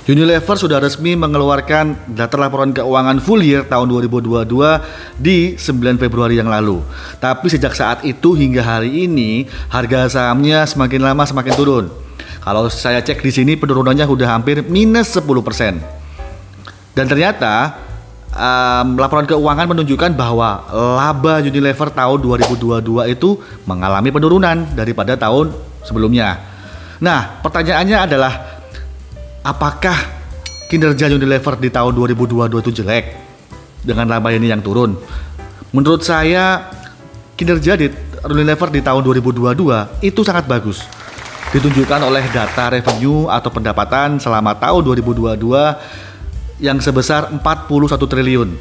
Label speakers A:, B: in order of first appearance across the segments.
A: Unilever sudah resmi mengeluarkan data laporan keuangan full year tahun 2022 di 9 Februari yang lalu. Tapi sejak saat itu hingga hari ini harga sahamnya semakin lama semakin turun. Kalau saya cek di sini penurunannya sudah hampir minus 10%. Dan ternyata laporan keuangan menunjukkan bahwa laba Unilever tahun 2022 itu mengalami penurunan daripada tahun sebelumnya. Nah, pertanyaannya adalah apakah kinerja Unilever di tahun 2022 itu jelek dengan laba ini yang turun? Menurut saya kinerja di Unilever di tahun 2022 itu sangat bagus. Ditunjukkan oleh data revenue atau pendapatan selama tahun 2022 yang sebesar 41 triliun.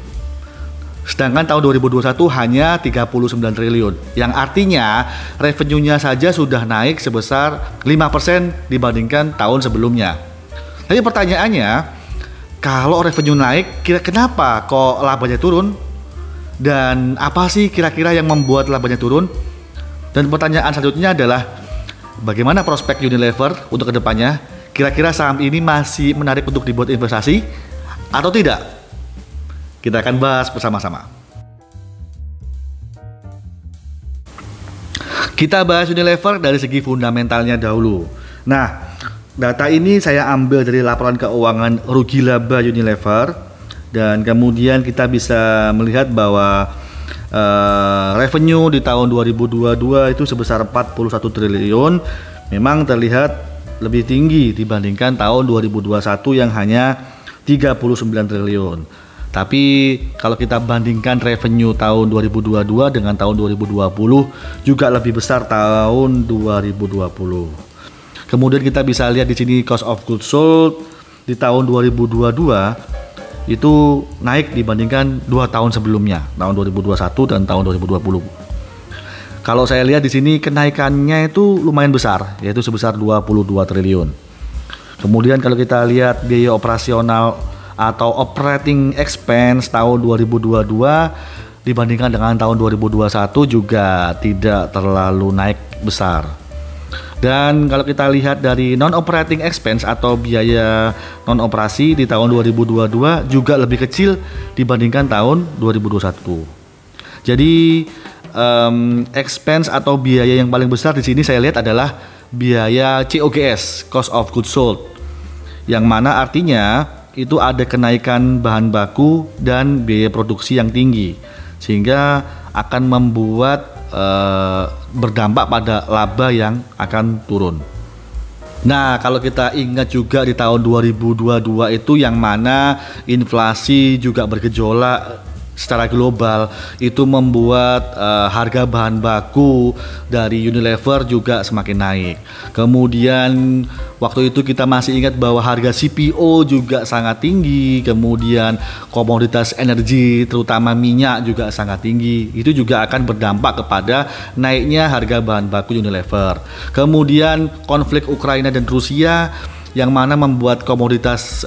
A: Sedangkan tahun 2021 hanya 39 triliun. Yang artinya revenue-nya saja sudah naik sebesar 5% dibandingkan tahun sebelumnya. Tapi pertanyaannya, kalau revenue naik, kenapa kok labanya turun? Dan apa sih kira-kira yang membuat labanya turun? Dan pertanyaan selanjutnya adalah, bagaimana prospek Unilever untuk kedepannya? Kira-kira saham ini masih menarik untuk dibuat investasi atau tidak? Kita akan bahas bersama-sama. Kita bahas Unilever dari segi fundamentalnya dahulu. Nah, data ini saya ambil dari laporan keuangan rugi laba Unilever, dan kemudian kita bisa melihat bahwa revenue di tahun 2022 itu sebesar 41 triliun, memang terlihat lebih tinggi dibandingkan tahun 2021 yang hanya 39 triliun. Tapi kalau kita bandingkan revenue tahun 2022 dengan tahun 2020 juga lebih besar tahun 2020. Kemudian kita bisa lihat di sini cost of goods sold di tahun 2022 itu naik dibandingkan 2 tahun sebelumnya, tahun 2021 dan tahun 2020. Kalau saya lihat di sini kenaikannya itu lumayan besar, yaitu sebesar 22 triliun. Kemudian kalau kita lihat biaya operasional atau operating expense tahun 2022 dibandingkan dengan tahun 2021 juga tidak terlalu naik besar. Dan kalau kita lihat dari non-operating expense atau biaya non-operasi di tahun 2022 juga lebih kecil dibandingkan tahun 2021. Jadi expense atau biaya yang paling besar di sini saya lihat adalah biaya COGS, cost of goods sold, yang mana artinya itu ada kenaikan bahan baku dan biaya produksi yang tinggi, sehingga akan membuat berdampak pada laba yang akan turun. Nah, kalau kita ingat juga di tahun 2022 itu yang mana inflasi juga bergejolak secara global, itu membuat harga bahan baku dari Unilever juga semakin naik. Kemudian waktu itu kita masih ingat bahwa harga CPO juga sangat tinggi, kemudian komoditas energi terutama minyak juga sangat tinggi. Itu juga akan berdampak kepada naiknya harga bahan baku Unilever. Kemudian konflik Ukraina dan Rusia yang mana membuat komoditas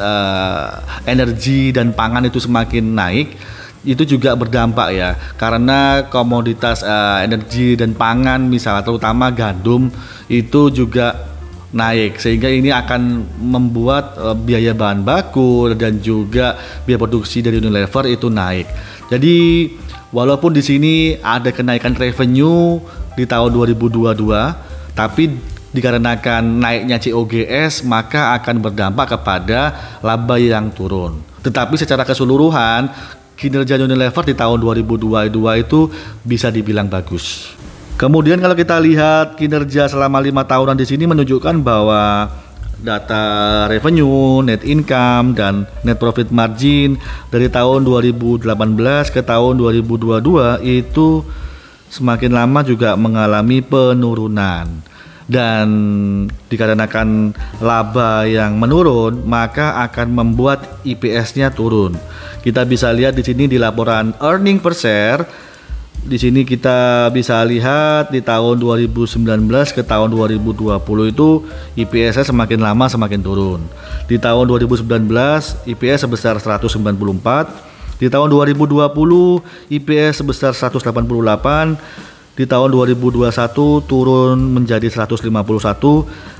A: energi dan pangan itu semakin naik, itu juga berdampak ya, karena komoditas energi dan pangan misalnya terutama gandum itu juga naik, sehingga ini akan membuat biaya bahan baku dan juga biaya produksi dari Unilever itu naik. Jadi walaupun di sini ada kenaikan revenue di tahun 2022, tapi dikarenakan naiknya COGS maka akan berdampak kepada laba yang turun. Tetapi secara keseluruhan kinerja Unilever di tahun 2022 itu bisa dibilang bagus. Kemudian kalau kita lihat kinerja selama 5 tahunan di sini menunjukkan bahwa data revenue, net income, dan net profit margin dari tahun 2018 ke tahun 2022 itu semakin lama juga mengalami penurunan. Dan dikarenakan laba yang menurun, maka akan membuat EPS-nya turun. Kita bisa lihat di sini di laporan earning per share. Di sini kita bisa lihat di tahun 2019 ke tahun 2020 itu EPS-nya semakin lama semakin turun. Di tahun 2019 EPS sebesar 194, di tahun 2020 EPS sebesar 188, di tahun 2021 turun menjadi 151,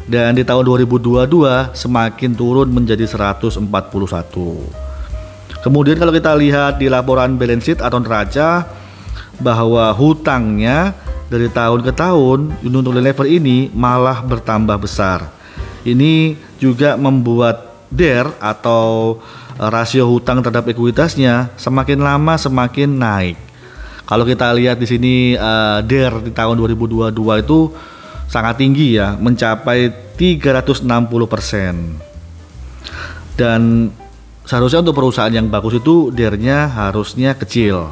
A: dan di tahun 2022 semakin turun menjadi 141. Kemudian kalau kita lihat di laporan balance sheet atau neraca, bahwa hutangnya dari tahun ke tahun Unilever ini malah bertambah besar. Ini juga membuat DER atau rasio hutang terhadap ekuitasnya semakin lama semakin naik. Kalau kita lihat di sini DER di tahun 2022 itu sangat tinggi ya, mencapai 360%. Dan seharusnya untuk perusahaan yang bagus itu DER-nya harusnya kecil.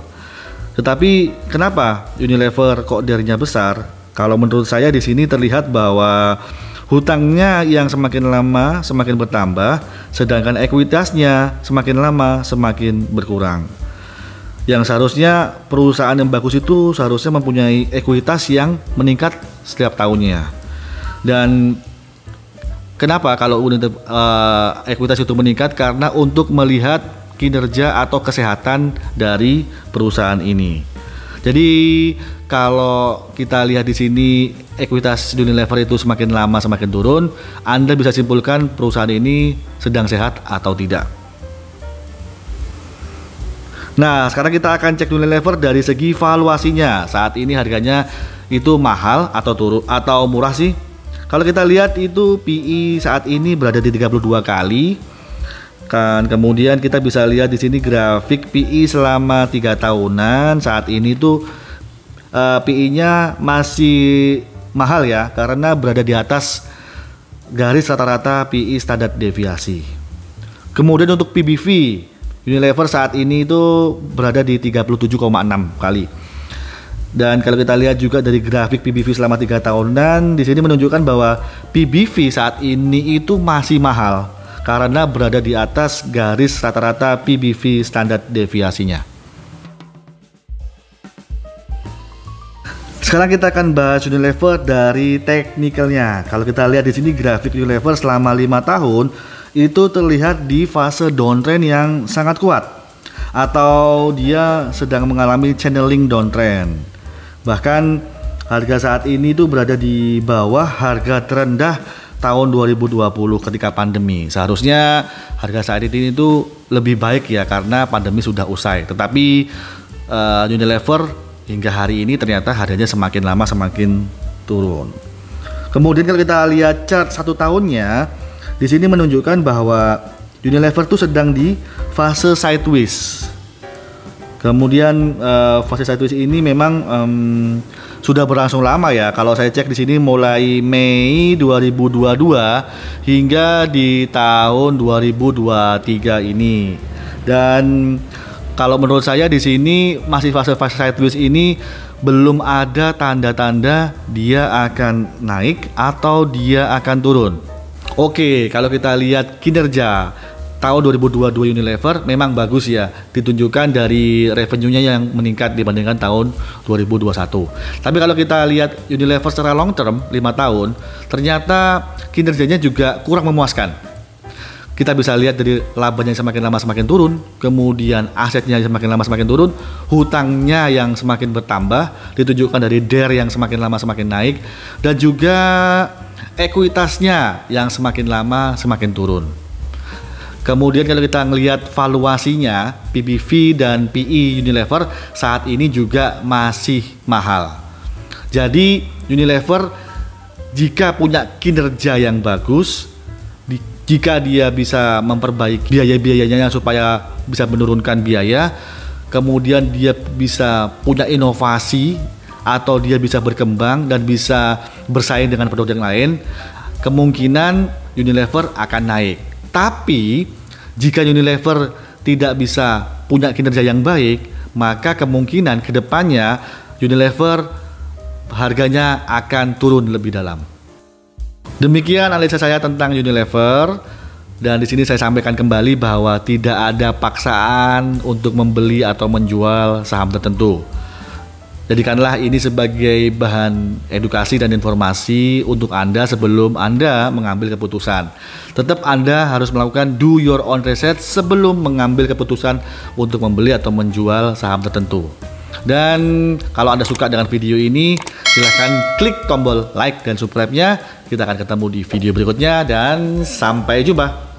A: Tetapi kenapa Unilever kok DER-nya besar? Kalau menurut saya di sini terlihat bahwa hutangnya yang semakin lama semakin bertambah, sedangkan ekuitasnya semakin lama semakin berkurang. Yang seharusnya perusahaan yang bagus itu seharusnya mempunyai ekuitas yang meningkat setiap tahunnya. Dan kenapa kalau ekuitas itu meningkat? Karena untuk melihat kinerja atau kesehatan dari perusahaan ini. Jadi kalau kita lihat di sini ekuitas Unilever itu semakin lama semakin turun, Anda bisa simpulkan perusahaan ini sedang sehat atau tidak. Nah, sekarang kita akan cek Unilever dari segi valuasinya. Saat ini harganya itu mahal atau turun atau murah sih? Kalau kita lihat itu PE saat ini berada di 32 kali. Kan kemudian kita bisa lihat di sini grafik PE selama 3 tahunan. Saat ini tuh PE-nya masih mahal ya, karena berada di atas garis rata-rata PE standar deviasi. Kemudian untuk PBV, Unilever saat ini itu berada di 37,6 kali. Dan kalau kita lihat juga dari grafik PBV selama 3 tahunan, di sini menunjukkan bahwa PBV saat ini itu masih mahal karena berada di atas garis rata-rata PBV standar deviasinya. Sekarang kita akan bahas Unilever dari teknikalnya. Kalau kita lihat di sini grafik Unilever selama 5 tahun itu terlihat di fase downtrend yang sangat kuat, atau dia sedang mengalami channeling downtrend. Bahkan harga saat ini tuh berada di bawah harga terendah tahun 2020 ketika pandemi. Seharusnya harga saat ini itu lebih baik ya, karena pandemi sudah usai. Tetapi Unilever hingga hari ini ternyata harganya semakin lama semakin turun. Kemudian kalau kita lihat chart 1 tahunnya, di sini menunjukkan bahwa Unilever tuh sedang di fase sideways. Kemudian fase sideways ini memang sudah berlangsung lama ya. Kalau saya cek di sini mulai Mei 2022 hingga di tahun 2023 ini. Dan kalau menurut saya di sini masih fase sideways ini belum ada tanda-tanda dia akan naik atau dia akan turun. Oke, kalau kita lihat kinerja tahun 2022 Unilever memang bagus ya, ditunjukkan dari revenue-nya yang meningkat dibandingkan tahun 2021. Tapi kalau kita lihat Unilever secara long term 5 tahun, ternyata kinerjanya juga kurang memuaskan. Kita bisa lihat dari labanya yang semakin lama semakin turun, kemudian asetnya semakin lama semakin turun, hutangnya yang semakin bertambah, ditunjukkan dari DER yang semakin lama semakin naik, dan juga ekuitasnya yang semakin lama semakin turun. Kemudian kalau kita melihat valuasinya, PBV dan PE Unilever saat ini juga masih mahal. Jadi Unilever jika punya kinerja yang bagus, jika dia bisa memperbaiki biaya-biayanya supaya bisa menurunkan biaya, kemudian dia bisa punya inovasi atau dia bisa berkembang dan bisa bersaing dengan produk yang lain, kemungkinan Unilever akan naik. Tapi jika Unilever tidak bisa punya kinerja yang baik, maka kemungkinan kedepannya Unilever harganya akan turun lebih dalam. Demikian analisa saya tentang Unilever, dan di sini saya sampaikan kembali bahwa tidak ada paksaan untuk membeli atau menjual saham tertentu. Jadikanlah ini sebagai bahan edukasi dan informasi untuk Anda sebelum Anda mengambil keputusan. Tetap Anda harus melakukan do your own research sebelum mengambil keputusan untuk membeli atau menjual saham tertentu. Dan kalau Anda suka dengan video ini, silahkan klik tombol like dan subscribe-nya. Kita akan ketemu di video berikutnya dan sampai jumpa.